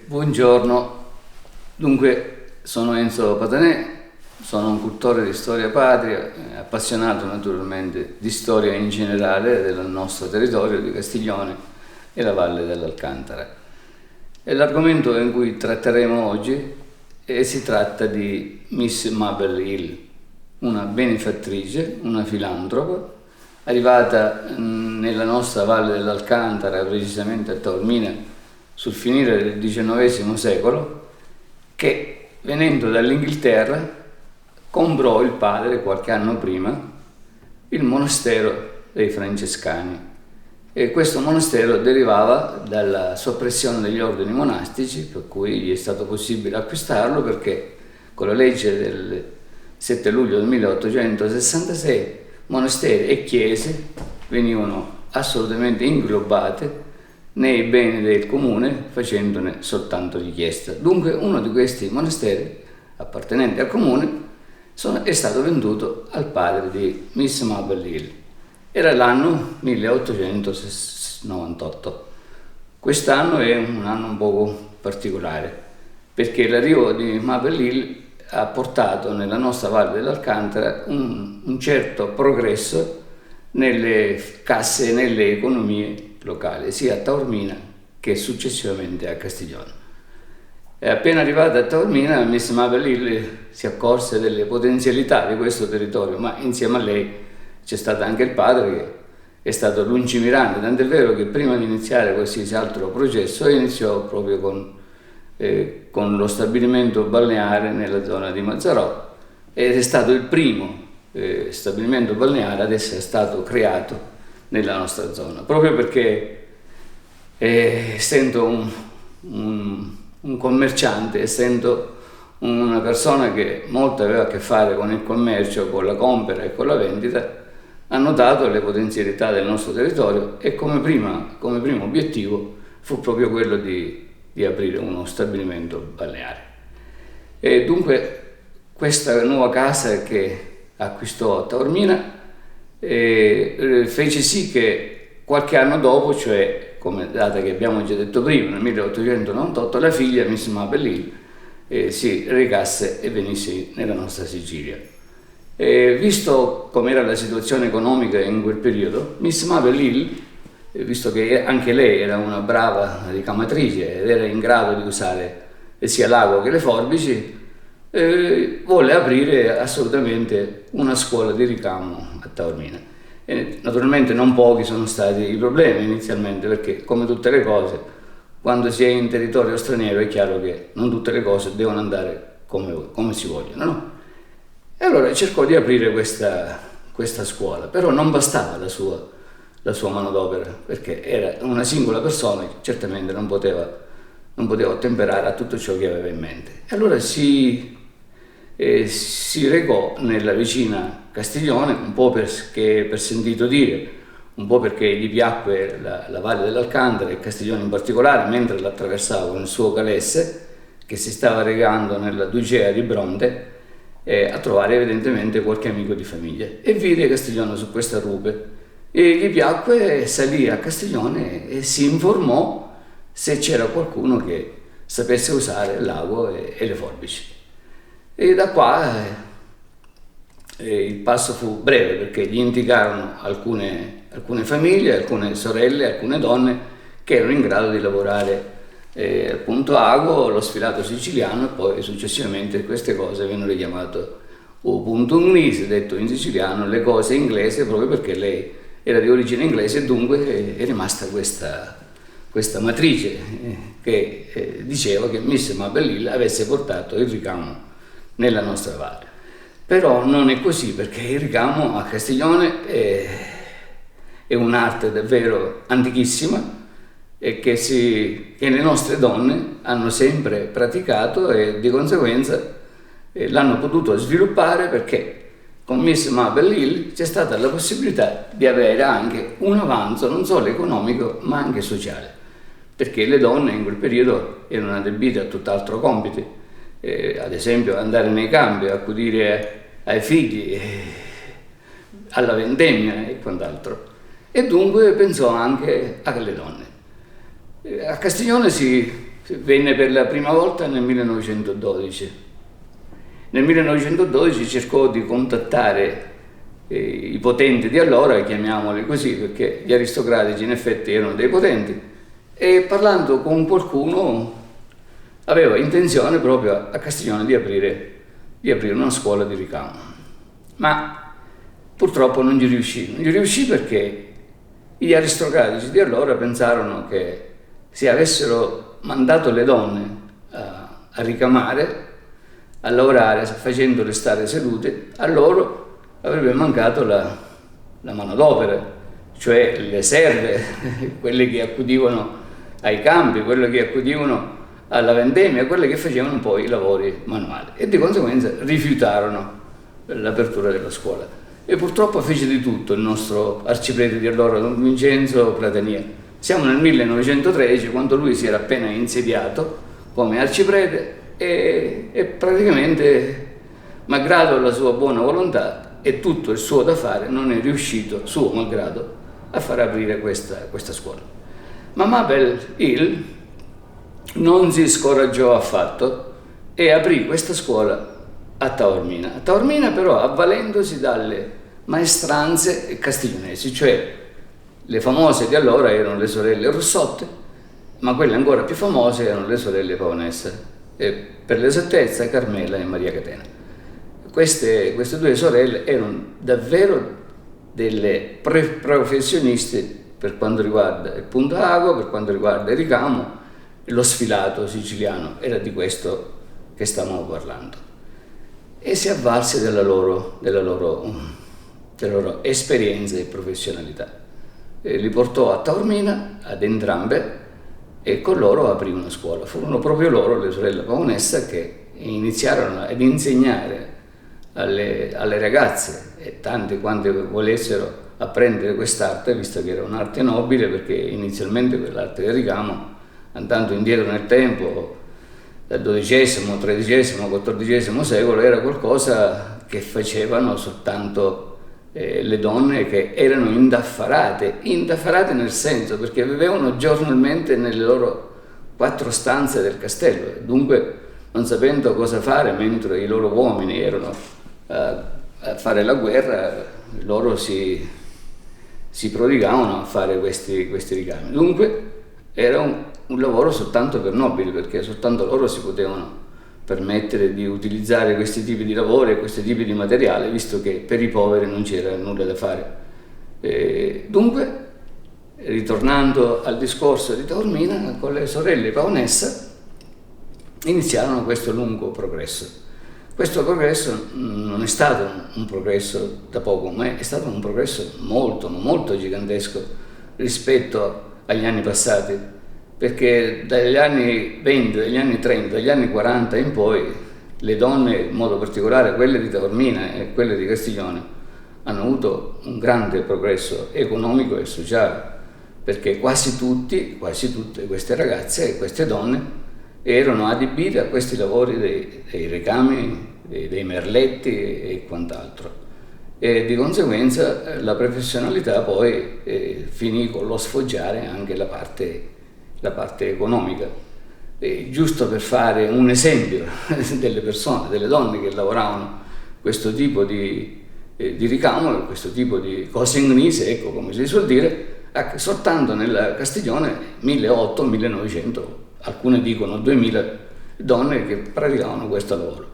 Buongiorno, dunque sono Enzo Patanè, sono un cultore di storia patria, appassionato naturalmente di storia in generale del nostro territorio di Castiglione e la Valle dell'Alcantara. E l'argomento in cui tratteremo oggi si tratta di Miss Mabel Hill, una benefattrice, una filantropa, arrivata nella nostra Valle dell'Alcantara, precisamente a Taormina, sul finire del XIX secolo, che venendo dall'Inghilterra comprò il padre qualche anno prima il monastero dei Francescani, e questo monastero derivava dalla soppressione degli ordini monastici, per cui gli è stato possibile acquistarlo perché con la legge del 7 luglio del 1866 monasteri e chiese venivano assolutamente inglobate nei beni del comune, facendone soltanto richiesta. Dunque uno di questi monasteri appartenenti al comune è stato venduto al padre di Miss Mabel Hill. Era l'anno 1898. Quest'anno è un anno un poco particolare perché l'arrivo di Mabel Hill ha portato nella nostra Valle dell'Alcantara un certo progresso nelle casse e nelle economie locali, sia a Taormina che successivamente a Castiglione. È appena arrivata a Taormina, Miss Mabel Hill si accorse delle potenzialità di questo territorio, ma insieme a lei c'è stato anche il padre che è stato lungimirante, tant'è vero che prima di iniziare qualsiasi altro processo iniziò proprio con lo stabilimento balneare nella zona di Mazzarò, ed è stato il primo stabilimento balneare ad essere stato creato nella nostra zona, proprio perché essendo un commerciante, essendo una persona che molto aveva a che fare con il commercio, con la compra e con la vendita, ha notato le potenzialità del nostro territorio e come primo obiettivo fu proprio quello di aprire uno stabilimento balneare. E dunque questa nuova casa che acquistò a Taormina fece sì che qualche anno dopo, cioè come data che abbiamo già detto prima, nel 1898, la figlia Miss Mabel Hill si recasse e venisse nella nostra Sicilia. Visto com'era la situazione economica in quel periodo, Miss Mabel Hill, visto che anche lei era una brava ricamatrice ed era in grado di usare sia l'ago che le forbici, volle aprire assolutamente una scuola di ricamo a Taormina. E naturalmente non pochi sono stati i problemi inizialmente, perché come tutte le cose, quando si è in territorio straniero è chiaro che non tutte le cose devono andare come si vogliono, no? E allora cercò di aprire questa scuola, però non bastava la sua manodopera, perché era una singola persona che certamente non poteva ottemperare a tutto ciò che aveva in mente. E allora si recò nella vicina Castiglione, un po' perché per sentito dire, un po' perché gli piacque la Valle dell'Alcantara e Castiglione in particolare, mentre l'attraversava con il suo calesse che si stava recando nella Ducea di Bronte, a trovare evidentemente qualche amico di famiglia, e vide Castiglione su questa rupe e gli piacque, salì a Castiglione e si informò se c'era qualcuno che sapesse usare l'ago e le forbici. E da qua il passo fu breve, perché gli indicarono alcune famiglie, alcune sorelle, alcune donne che erano in grado di lavorare appunto ago, lo sfilato siciliano, e poi successivamente queste cose vennero chiamate o punto inglese, detto in siciliano, le cose inglesi, proprio perché lei era di origine inglese e dunque è rimasta questa matrice che diceva che Miss Mabel Hill avesse portato il ricamo nella nostra valle. Però non è così, perché il ricamo a Castiglione è un'arte davvero antichissima e che le nostre donne hanno sempre praticato e di conseguenza l'hanno potuto sviluppare, perché con Miss Mabel Hill c'è stata la possibilità di avere anche un avanzo non solo economico ma anche sociale, perché le donne in quel periodo erano adibite a tutt'altro compiti, ad esempio andare nei campi, accudire ai figli, alla vendemmia e quant'altro, e dunque pensò anche alle donne. A Castiglione si venne per la prima volta nel 1912. Nel 1912 cercò di contattare i potenti di allora, chiamiamoli così, perché gli aristocratici in effetti erano dei potenti, e parlando con qualcuno aveva intenzione proprio a Castiglione di aprire una scuola di ricamo. Ma purtroppo non gli riuscì perché gli aristocratici di allora pensarono che se avessero mandato le donne a ricamare, a lavorare, facendole stare sedute, a loro avrebbe mancato la manodopera, cioè le serve, quelle che accudivano ai campi, quelle che accudivano alla vendemmia, quelle che facevano poi i lavori manuali, e di conseguenza rifiutarono l'apertura della scuola. E purtroppo fece di tutto il nostro arciprete di allora, Don Vincenzo Pratania. Siamo nel 1913, quando lui si era appena insediato come arciprete, e praticamente, malgrado la sua buona volontà e tutto il suo da fare, non è riuscito, suo malgrado, a far aprire questa scuola. Ma Mabel Hill non si scoraggiò affatto e aprì questa scuola a Taormina. A Taormina però avvalendosi dalle maestranze castiglionesi, cioè le famose di allora erano le sorelle Russotte, ma quelle ancora più famose erano le sorelle Paonessa, e per l'esattezza Carmela e Maria Catena. Queste due sorelle erano davvero delle professioniste per quanto riguarda il puntago, per quanto riguarda il ricamo e lo sfilato siciliano. Era di questo che stavamo parlando. E si avvalse della loro esperienza e professionalità. E li portò a Taormina, ad entrambe, e con loro aprì una scuola. Furono proprio loro, le sorelle Paonessa, che iniziarono ad insegnare alle ragazze, e tante quante volessero apprendere quest'arte, visto che era un'arte nobile, perché inizialmente quell'arte del ricamo, andando indietro nel tempo, dal XII, XIII, XIV secolo, era qualcosa che facevano soltanto le donne che erano indaffarate nel senso perché vivevano giornalmente nelle loro 4 stanze del castello, e dunque non sapendo cosa fare mentre i loro uomini erano a fare la guerra, loro si prodigavano a fare questi ricami. Dunque era un lavoro soltanto per nobili, perché soltanto loro si potevano permettere di utilizzare questi tipi di lavori e questi tipi di materiale, visto che per i poveri non c'era nulla da fare. Dunque, ritornando al discorso di Taormina, con le sorelle Paonessa iniziarono questo lungo progresso. Questo progresso non è stato un progresso da poco, ma è stato un progresso molto, molto gigantesco rispetto agli anni passati, perché dagli anni 20, dagli anni 30, dagli anni 40 in poi le donne, in modo particolare quelle di Taormina e quelle di Castiglione, hanno avuto un grande progresso economico e sociale, perché quasi tutte queste ragazze e queste donne erano adibite a questi lavori dei ricami, dei merletti e quant'altro. E di conseguenza la professionalità poi finì con lo sfoggiare anche la parte economica. Giusto per fare un esempio delle persone, delle donne che lavoravano questo tipo di ricamo, questo tipo di cose in gnise, ecco, come si suol dire, soltanto nella Castiglione 1800-1900, alcune dicono 2000 donne che praticavano questo lavoro.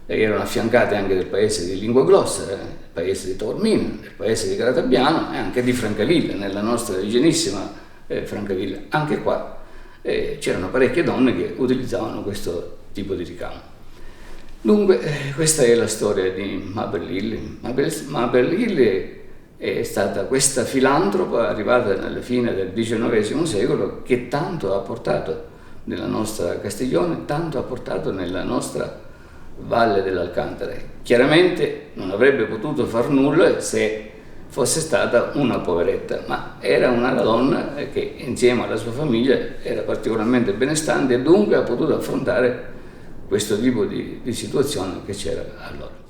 E erano affiancate anche del paese di Linguaglossa, del paese di Taormina, del paese di Gratabiano e anche di Francavilla, nella nostra vicinissima Francavilla. Anche qua c'erano parecchie donne che utilizzavano questo tipo di ricamo. Dunque, questa è la storia di Mabel Hill. Mabel Hill è stata questa filantropa arrivata alla fine del XIX secolo che tanto ha portato nella nostra Castiglione, tanto ha portato nella nostra Valle dell'Alcantara. Chiaramente non avrebbe potuto far nulla se fosse stata una poveretta, ma era una donna che insieme alla sua famiglia era particolarmente benestante e dunque ha potuto affrontare questo tipo di situazione che c'era allora.